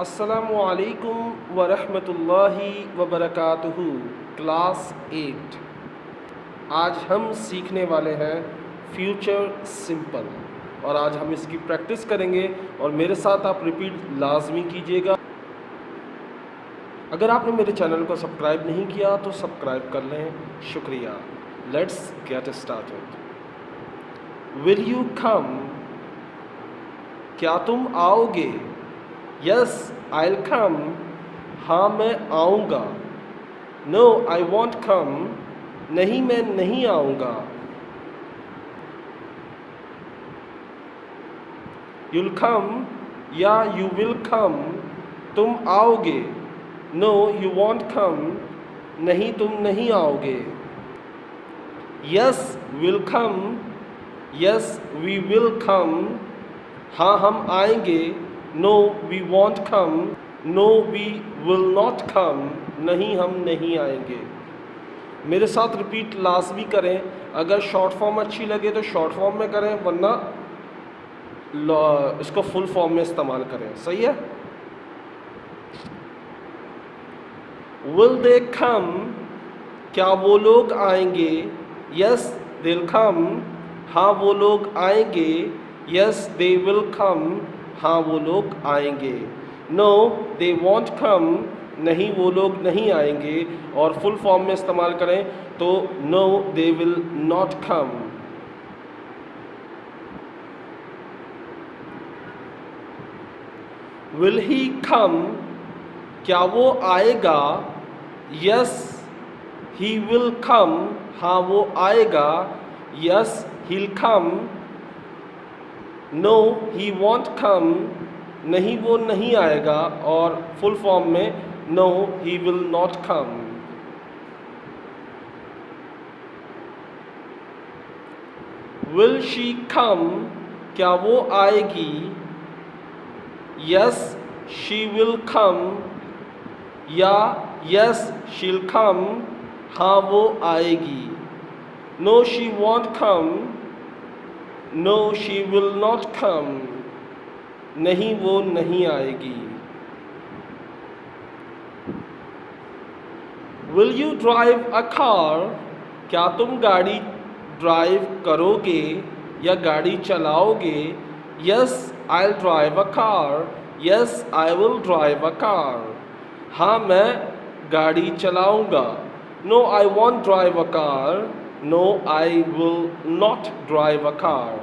अस्सलामुअलैकुम वरहमतुल्लाहि वबरकातुहू। क्लास 8। आज हम सीखने वाले हैं फ्यूचर सिंपल और आज हम इसकी प्रैक्टिस करेंगे और मेरे साथ आप रिपीट लाजमी कीजिएगा। अगर आपने मेरे चैनल को सब्सक्राइब नहीं किया तो सब्सक्राइब कर लें, शुक्रिया। Let's get started. Will you come, क्या तुम आओगे? यस आई विल कम, हाँ मैं आऊँगा। नो आई वॉन्ट कम, नहीं मैं नहीं आऊँगा। यूल कम या यू विल कम, तुम आओगे। नो यू वॉन्ट कम, नहीं तुम नहीं आओगे। Yes will come, yes we will come, हाँ हम आएंगे। No we won't come, no we will not come, नहीं हम नहीं आएंगे। मेरे साथ रिपीट लाजमी करें। अगर शॉर्ट फॉर्म अच्छी लगे तो शॉर्ट फॉर्म में करें, वरना इसको फुल फॉर्म में इस्तेमाल करें। सही है? विल दे कम, क्या वो लोग आएंगे? यस दे विल कम, हाँ वो लोग आएंगे। यस दे विल कम, हाँ वो लोग आएंगे। नो दे वॉन्ट कम, नहीं वो लोग नहीं आएंगे। और फुल फॉर्म में इस्तेमाल करें तो no they will not come. Will he come, क्या वो आएगा? यस ही विल कम, हाँ वो आएगा। Yes he will come. No he won't come, नहीं वो नहीं आएगा। और फुल फॉर्म में no he will not come. Will she come, क्या वो आएगी? यस शी विल कम या यस शी विल कम, हाँ वो आएगी। No she won't come, no she will not come, नहीं वो नहीं आएगी। Will you drive a car, क्या तुम गाड़ी ड्राइव करोगे या गाड़ी चलाओगे? Yes I will drive a car, yes I will drive a car, हाँ मैं गाड़ी चलाऊंगा। No I won't drive a car, no I will not drive a car,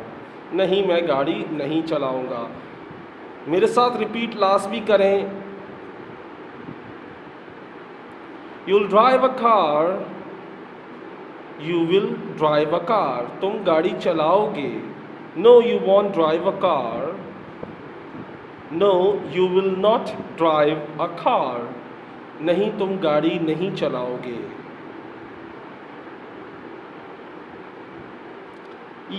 नहीं मैं गाड़ी नहीं चलाऊंगा। मेरे साथ रिपीट लाजमी करें। You will drive a car, you will drive a car, तुम गाड़ी चलाओगे। No you won't drive a car, no you will not drive a car, नहीं तुम गाड़ी नहीं चलाओगे।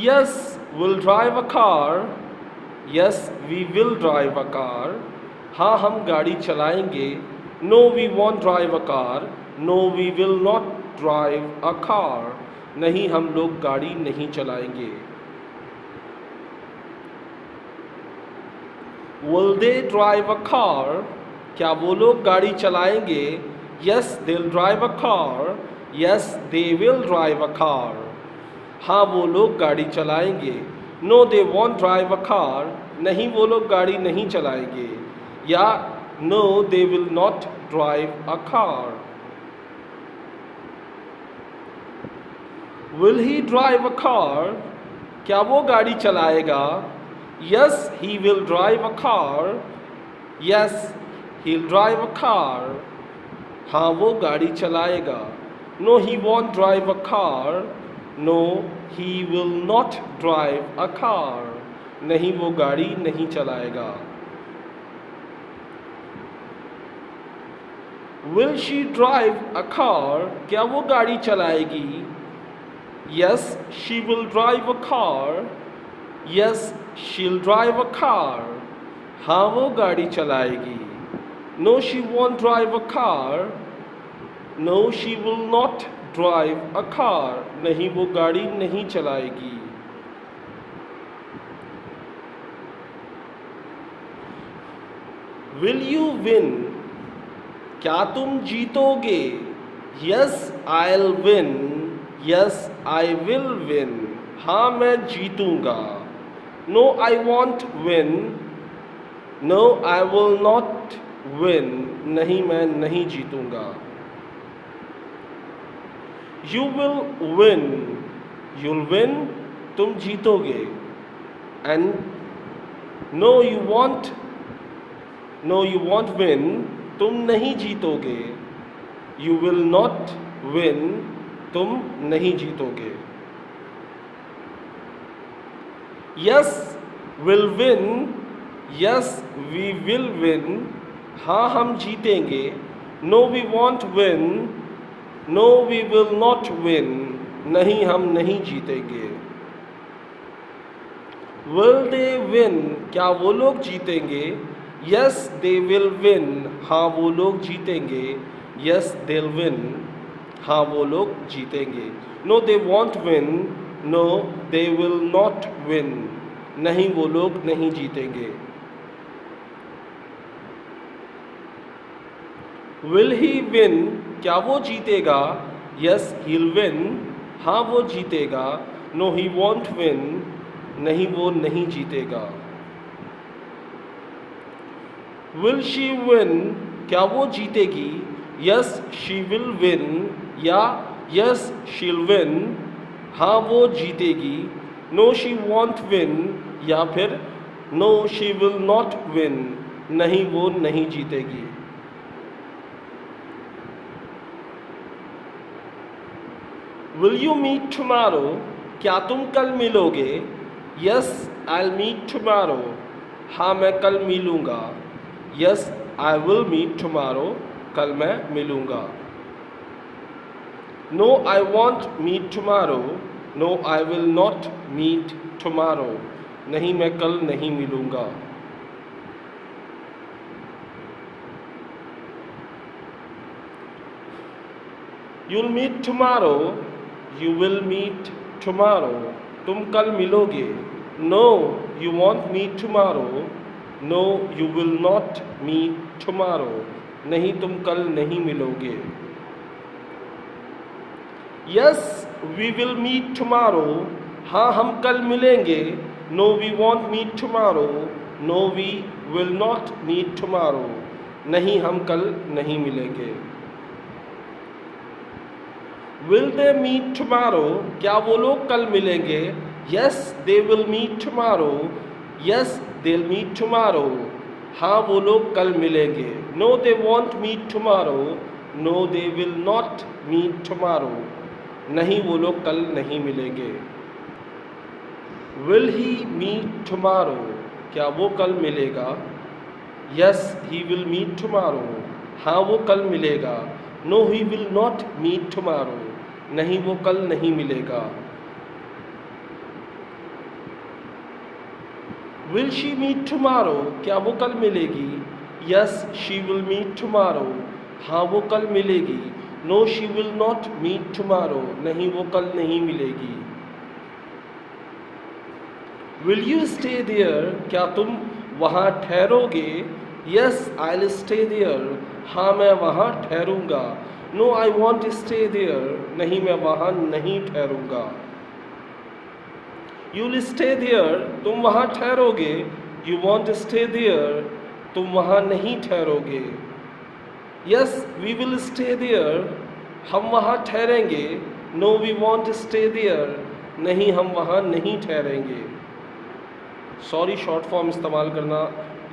Yes will drive a car, yes we will drive a car, हाँ हम गाड़ी चलाएंगे। No we won't drive a car, no we will not drive a car, नहीं हम लोग गाड़ी नहीं चलाएंगे। Will they drive a car, क्या वो लोग गाड़ी चलाएंगे? Yes they will drive a car, yes they will drive a car, हाँ वो लोग गाड़ी चलाएंगे। No they won't drive a car, नहीं वो लोग गाड़ी नहीं चलाएंगे। या no they will not drive a car. Will he drive a car, क्या वो गाड़ी चलाएगा? Yes he will drive a car, yes he will drive a car, हाँ वो गाड़ी चलाएगा। No he won't drive a car, no he will not drive a car, नहीं वो गाड़ी नहीं चलाएगा। Will she drive a car, क्या वो गाड़ी चलाएगी? Yes she will drive a car, yes she will drive a car, हाँ वो गाड़ी चलाएगी। No she won't drive a car, no she will not drive a car, नहीं वो गाड़ी नहीं चलाएगी। विल यू विन, क्या तुम जीतोगे? Yes I will win, yes I will win, हाँ मैं जीतूंगा। No I won't win, no I will not win, नहीं मैं नहीं जीतूंगा। You will win, you'll win, तुम जीतोगे। And no you won't win, तुम नहीं जीतोगे। यू विल नॉट विन, तुम नहीं जीतोगे। Yes will win, yes we will win, हाँ हम जीतेंगे। No we won't win, no we will not win, नहीं हम नहीं जीतेंगे। विल दे विन, क्या वो लोग जीतेंगे? यस दे विल विन, हाँ वो लोग जीतेंगे। यस दे विन, हाँ वो लोग जीतेंगे। No they won't win, no they will not win, नहीं वो लोग नहीं जीतेंगे। विल ही विन, क्या वो जीतेगा? यस हील विन, हाँ वो जीतेगा। नो ही वॉन्ट विन, नहीं वो नहीं जीतेगा। विल शी विन, क्या वो जीतेगी? यस शी विल विन, या यस शील विन, हाँ वो जीतेगी। नो शी वॉन्ट विन, या फिर no she will not win, नहीं वो नहीं जीतेगी। विल यू मीट टुमारो, क्या तुम कल मिलोगे? यस आई मीट टुमारो, हाँ मैं कल मिलूँगा। Yes I will meet tomorrow, कल मैं मिलूँगा। No I won't meet tomorrow, no I will not meet tomorrow, नहीं मैं कल नहीं मिलूँगा। You'll meet tomorrow, you will meet tomorrow, तुम कल मिलोगे। No you won't meet tomorrow, no you will not meet tomorrow, नहीं तुम कल नहीं मिलोगे। Yes we will meet tomorrow, हाँ हम कल मिलेंगे। No we won't meet tomorrow, no we will not meet tomorrow, नहीं हम कल नहीं मिलेंगे। विल दे मीट टुमारो, क्या वो लोग कल मिलेंगे? Yes they will meet tomorrow, yes they will meet tomorrow, हाँ वो लोग कल मिलेंगे। No they won't meet tomorrow, no they will not meet tomorrow, नहीं वो लोग कल नहीं मिलेंगे। विल ही मीट टुमारो, क्या वो कल मिलेगा? Yes he will meet tomorrow, हाँ वो कल मिलेगा। No he will not meet tomorrow, नहीं वो कल नहीं मिलेगा। विल शी मीट टुमारो, क्या वो कल मिलेगी? Yes she will meet tomorrow, हाँ वो कल मिलेगी। No she will not meet tomorrow, नहीं वो कल नहीं मिलेगी। विल यू स्टे देयर, क्या तुम वहाँ ठहरोगे? Yes I will stay there, हाँ मैं वहाँ ठहरूंगा। No I won't stay there, नहीं मैं वहाँ नहीं ठहरूंगा। यू विल स्टे देयर, तुम वहाँ ठहरोगे। यू वॉन्ट स्टे देयर, तुम वहाँ नहीं ठहरोगे। Yes we will stay there, हम वहाँ ठहरेंगे। No we won't stay there, नहीं हम वहाँ नहीं ठहरेंगे। सॉरी शॉर्ट फॉर्म इस्तेमाल करना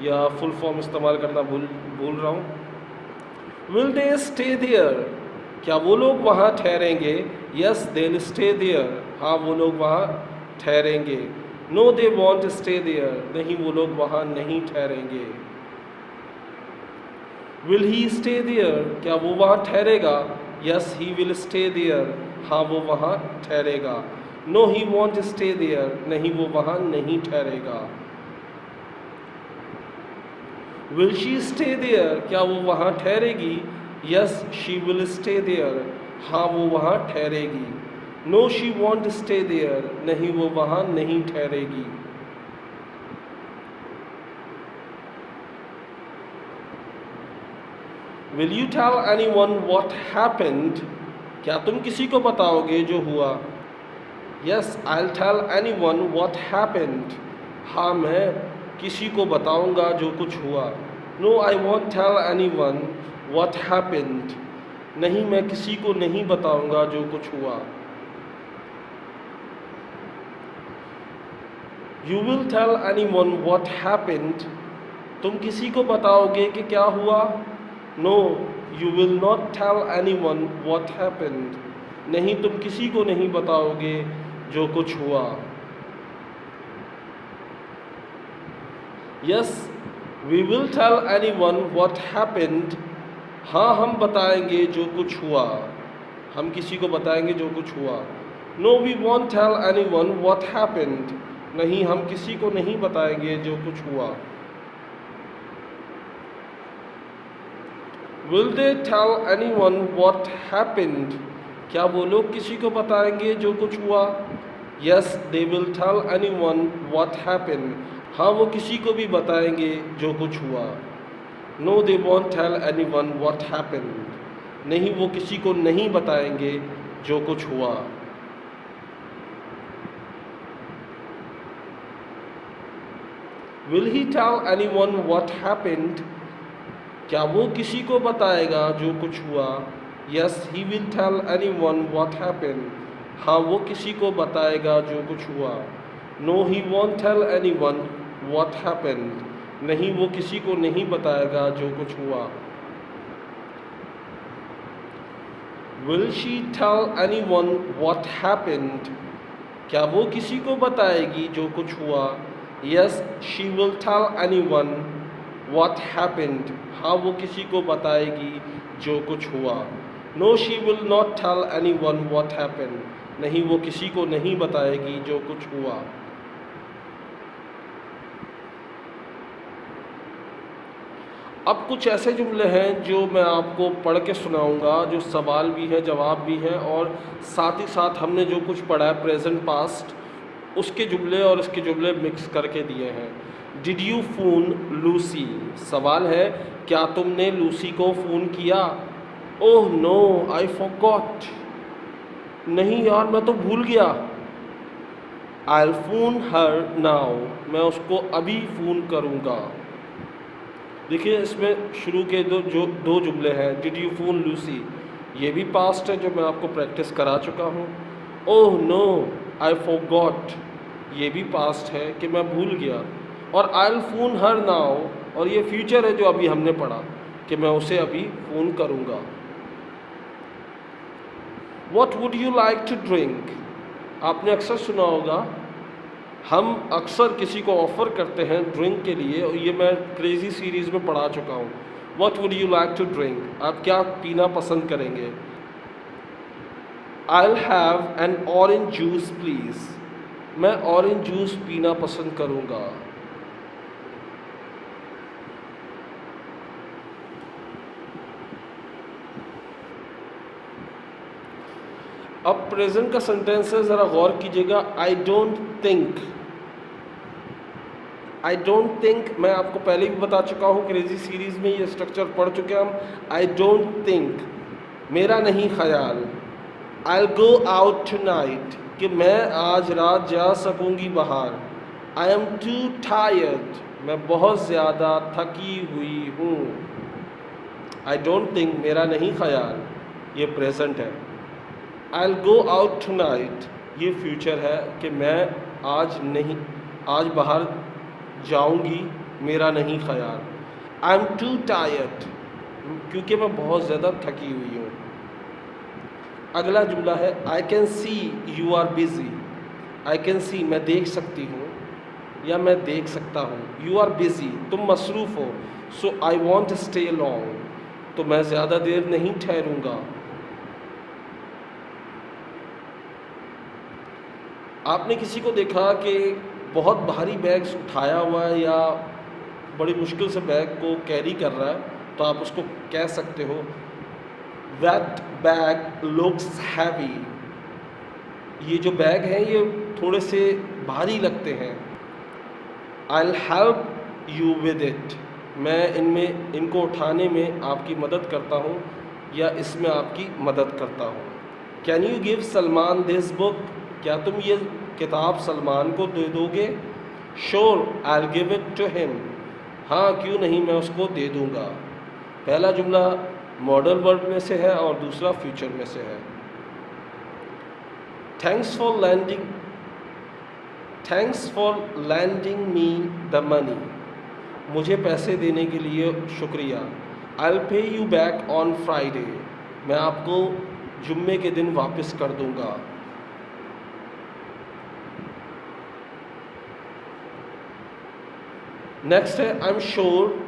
या फुल फॉर्म इस्तेमाल करना भूल रहा हूँ। विल दे स्टे देयर, क्या वो लोग वहाँ ठहरेंगे? Yes they will stay there, हाँ वो लोग वहाँ ठहरेंगे। No they won't stay there, नहीं वो लोग वहाँ नहीं ठहरेंगे। विल ही स्टे देयर, क्या वो वहाँ ठहरेगा? Yes he will stay there, हाँ वो वहाँ ठहरेगा। No he won't stay there, नहीं वो वहाँ नहीं ठहरेगा। विल शी स्टे देयर, क्या वो वहाँ ठहरेगी? Yes she will stay there, हाँ वो वहाँ ठहरेगी। No she won't stay there, नहीं वो वहाँ नहीं ठहरेगी। Will you tell anyone what happened? क्या तुम किसी को बताओगे जो हुआ? Yes I will tell anyone what happened. हाँ मैं किसी को बताऊंगा जो कुछ हुआ। No I won't tell anyone what happened. नहीं मैं किसी को नहीं बताऊंगा जो कुछ हुआ। You will tell anyone what happened. तुम किसी को बताओगे कि क्या हुआ? No you will not tell anyone what happened. नहीं तुम किसी को नहीं बताओगे जो कुछ हुआ। Yes we will tell anyone what happened. हाँ हम बताएंगे जो कुछ हुआ। हम किसी को बताएंगे जो कुछ हुआ। No we won't tell anyone what happened. नहीं हम किसी को नहीं बताएंगे जो कुछ हुआ। Will they tell anyone what happened. क्या वो लोग किसी को बताएंगे जो कुछ हुआ? Yes they will tell anyone what happened. हाँ वो किसी को भी बताएंगे जो कुछ हुआ। No they won't tell anyone what happened. नहीं वो किसी को नहीं बताएंगे जो कुछ हुआ। Will he tell anyone what happened. क्या वो किसी को बताएगा जो कुछ हुआ? Yes he will tell anyone what happened. हाँ वो किसी को बताएगा जो कुछ हुआ। No he won't tell anyone what happened. नहीं वो किसी को नहीं बताएगा जो कुछ हुआ। Will she tell anyone what happened. क्या वो किसी को बताएगी जो कुछ हुआ? Yes she will tell anyone what happened. हाँ वो किसी को बताएगी जो कुछ हुआ। No she will not tell anyone what happened. नहीं वो किसी को नहीं बताएगी जो कुछ हुआ। अब कुछ ऐसे जुमले हैं जो मैं आपको पढ़ के सुनाऊंगा, जो सवाल भी है जवाब भी है, और साथ ही साथ हमने जो कुछ पढ़ा है प्रेजेंट पास्ट उसके जुमले और इसके जुमले मिक्स करके दिए हैं। Did you phone Lucy? सवाल है क्या तुमने लूसी को फ़ोन किया? Oh no I forgot. नहीं यार मैं तो भूल गया। I will phone her now. मैं उसको अभी फ़ोन करूँगा। देखिए इसमें शुरू के दो जुमले हैं। डिड यू फोन लूसी ये भी पास्ट है जो मैं आपको प्रैक्टिस करा चुका हूँ। ओह नो आई फॉरगॉट ये भी पास्ट है कि मैं भूल गया। और आई विल फोन हर नाउ और ये फ्यूचर है जो अभी हमने पढ़ा कि मैं उसे अभी फ़ोन करूँगा। What would you like to drink? आपने अक्सर सुना होगा, हम अक्सर किसी को ऑफ़र करते हैं ड्रिंक के लिए, और ये मैं क्रेज़ी सीरीज़ में पढ़ा चुका हूँ। What would you like to drink? आप क्या पीना पसंद करेंगे? I'll have an orange juice please. मैं ऑरेंज जूस पीना पसंद करूँगा। अब प्रेजेंट का सेंटेंस है, ज़रा गौर कीजिएगा। I don't think. I don't think मैं आपको पहले भी बता चुका हूँ, क्रेजी सीरीज़ में ये स्ट्रक्चर पढ़ चुके हैं हम। आई डोंट थिंक मेरा नहीं ख्याल। I will go out tonight कि मैं आज रात जा सकूँगी बाहर। आई एम टू टायर्ड मैं बहुत ज़्यादा थकी हुई हूँ। आई डोंट थिंक मेरा नहीं ख्याल, ये प्रेजेंट है। I will go out tonight ये फ्यूचर है कि मैं आज बाहर जाऊंगी, मेरा नहीं ख्याल। आई एम टू टायर्ड क्योंकि मैं बहुत ज़्यादा थकी हुई हूँ। अगला जुमला है I can see you are busy. I can see मैं देख सकती हूँ या मैं देख सकता हूँ। यू आर बिज़ी तुम मसरूफ़ हो। सो आई वॉन्ट स्टे लॉन्ग तो मैं ज़्यादा देर नहीं ठहरूँगा। आपने किसी को देखा कि बहुत भारी बैग्स उठाया हुआ है या बड़ी मुश्किल से बैग को कैरी कर रहा है, तो आप उसको कह सकते हो दैट बैग लुक्स हैवी। ये जो बैग हैं ये थोड़े से भारी लगते हैं। I will help you with it मैं इनको उठाने में आपकी मदद करता हूँ या इसमें आपकी मदद करता हूँ। Can you give Salman this book? क्या तुम ये किताब सलमान को दे दोगे? Sure I will give it to him. हाँ क्यों नहीं, मैं उसको दे दूँगा। पहला जुमला मॉडल वर्ब में से है और दूसरा फ्यूचर में से है। Thanks for lending me the money. मुझे पैसे देने के लिए शुक्रिया। I will pay you back on Friday. मैं आपको जुम्मे के दिन वापस कर दूंगा। नेक्स्ट है I am sure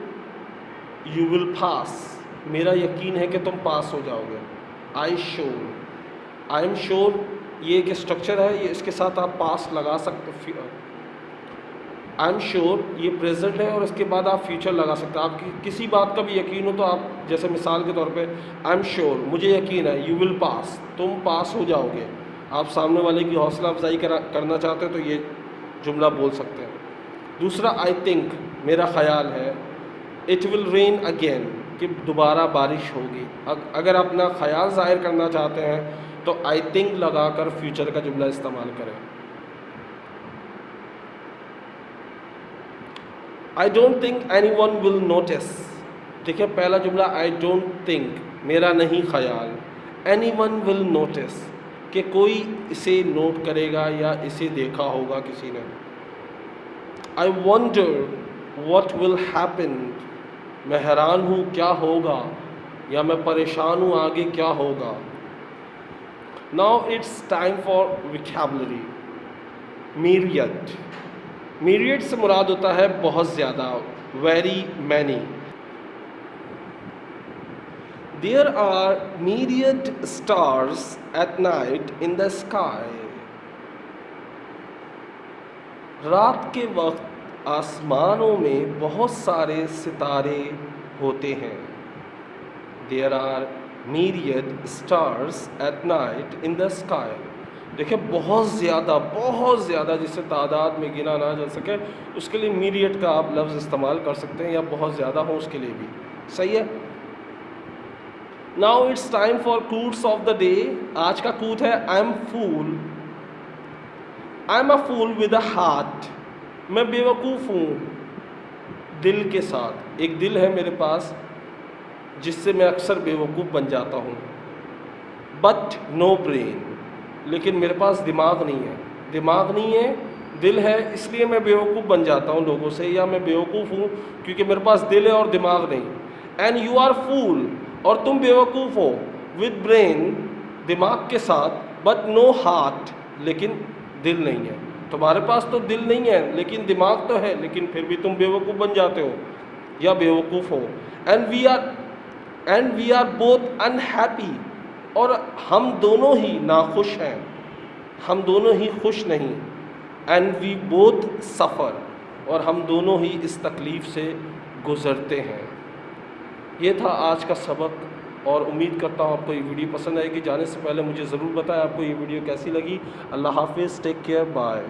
you will pass. मेरा यकीन है कि तुम पास हो जाओगे। आई एम श्योर ये एक स्ट्रक्चर है, ये इसके साथ आप पास लगा सकते। आई एम श्योर ये प्रेजेंट है और इसके बाद आप फ्यूचर लगा सकते हैं। आपकी किसी बात का भी यकीन हो तो आप जैसे मिसाल के तौर पे आई एम श्योर मुझे यकीन है, यू विल पास तुम पास हो जाओगे। आप सामने वाले की हौसला अफजाई करना चाहते हो तो ये जुमला बोल सकते हैं। दूसरा आई थिंक मेरा ख्याल है। इट विल रेन अगेन कि दोबारा बारिश होगी। अगर अपना ख्याल ज़ाहिर करना चाहते हैं तो आई थिंक लगाकर फ्यूचर का जुमला इस्तेमाल करें। I don't think any one will notice. देखिए पहला जुमला आई डोंट थिंक मेरा नहीं ख्याल, एनी वन विल नोटिस कि कोई इसे नोट करेगा या इसे देखा होगा किसी ने। I wonder what will happen. मैं हैरान हूँ क्या होगा या मैं परेशान हूँ आगे क्या होगा। Now it's time for vocabulary. Myriad. Myriad से मुराद होता है बहुत ज़्यादा, very many. There are myriad stars at night in the sky। रात के वक्त आसमानों में बहुत सारे सितारे होते हैं। There are myriad stars at night in the sky। देखिए बहुत ज़्यादा जिससे तादाद में गिना ना जा सके उसके लिए myriad का आप लफ्ज़ इस्तेमाल कर सकते हैं, या बहुत ज़्यादा हो उसके लिए भी सही है। Now it's time for quotes of the day. आज का कूट है I am a fool with a heart. मैं बेवकूफ़ हूँ दिल के साथ। एक दिल है मेरे पास जिससे मैं अक्सर बेवकूफ़ बन जाता हूँ। बट नो ब्रेन, लेकिन मेरे पास दिमाग नहीं है। दिल है इसलिए मैं बेवकूफ़ बन जाता हूँ लोगों से, या मैं बेवकूफ़ हूँ क्योंकि मेरे पास दिल है और दिमाग नहीं। एंड यू आर फूल, और तुम बेवकूफ़ हो, विद ब्रेन दिमाग के साथ, बट नो हार्ट लेकिन दिल नहीं है। तुम्हारे पास तो दिल नहीं है लेकिन दिमाग तो है, लेकिन फिर भी तुम बेवकूफ़ बन जाते हो या बेवकूफ़ हो। And we are both unhappy, और हम दोनों ही नाखुश हैं, हम दोनों ही खुश नहीं। एंड वी बोथ सफ़र, और हम दोनों ही इस तकलीफ़ से गुज़रते हैं। ये था आज का सबक, और उम्मीद करता हूँ आपको ये वीडियो पसंद आएगी। जाने से पहले मुझे ज़रूर बताएं आपको ये वीडियो कैसी लगी। अल्लाह हाफिज़, टेक केयर, बाय।